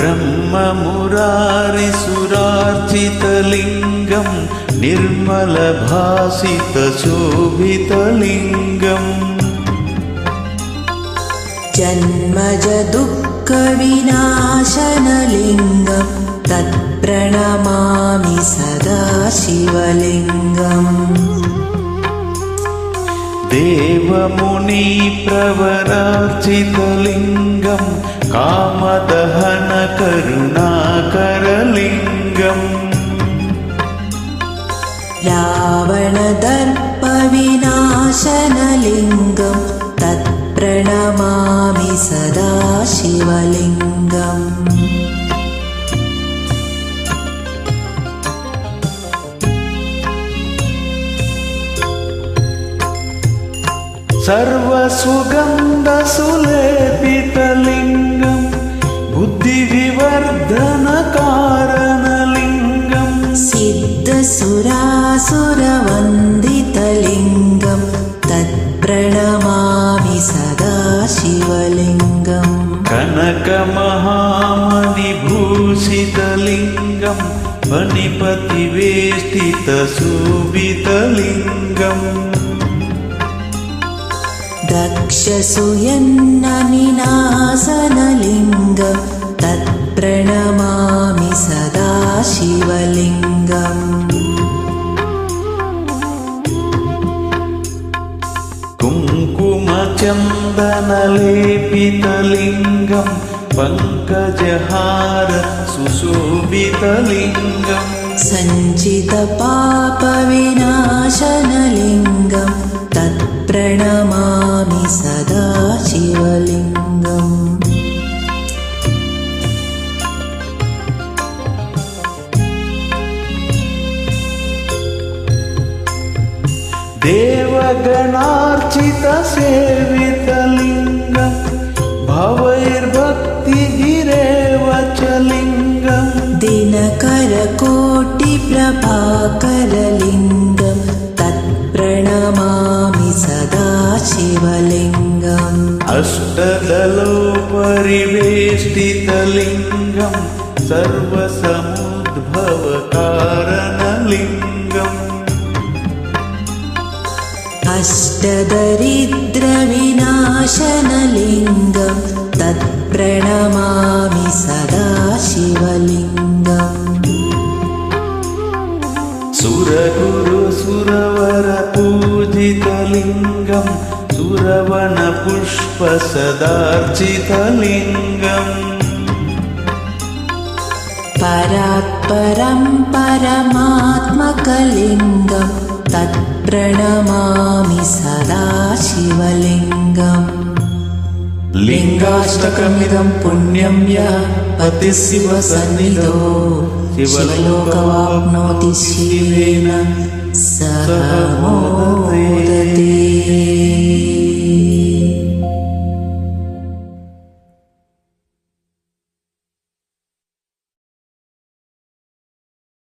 ब्रह्ममुरारिसुरार्चितलिङ्गं निर्मलभासितशोभितलिङ्गम् जन्मजदुःखविनाशनलिङ्गं तत्प्रणमामि सदा शिवलिङ्गम् देवमुनिप्रवरार्चितलिङ्गं कामदहनकरुणाकरलिङ्गम् रावणदर्पविनाशनलिङ्गं तत्प्रणमामि सदा शिवलिङ्गम् सर्वसुगन्धसुलेपितलिङ्गं बुद्धिविवर्धनकारणलिङ्गं सिद्धसुरासुरवन्दितलिङ्गं तत्प्रणमामि सदा शिवलिङ्गम् कनकमहामणिभूषितलिङ्गं फणिपतिवेष्टितशोभितलिङ्गम् दक्षसूयन्ननिनासनलिङ्गं तत्प्रणमामि सदा शिवलिङ्गम् कुङ्कुमचन्दनलेपितलिङ्गं पङ्कजहार सुशोभितलिङ्गम् सञ्चितपापविनाशनलिङ्गं तत्प्रणमामि सदा शिवलिङ्गम् देवगणार्चितसेवितलिङ्गं भवैर्भक्तिभिरेव च लिङ्गम् दिनकरकोटिप्रभाकरलिङ्गं तत्प्रणमामि सदा शिवलिङ्गम् अष्टदलोपरिवेष्टितलिङ्गं सर्वसमुद्भवकारणलिङ्गम् अष्टदरिद्रविनाशनलिङ्गं तत्प्रणमामि सदा शिवलिङ्गम् सुरगुरुसुरवरपूजितलिङ्गं सुरवनपुष्पसदार्चितलिङ्गम् परात्परं परमात्मकलिङ्गं तत्प्रणमामि सदा शिवलिङ्गम् लिङ्गाष्टकमिदं पुण्यं यः पतिः शिवसन्निधौ शिवलोकवाप्नोति शिवेन सह मोदते।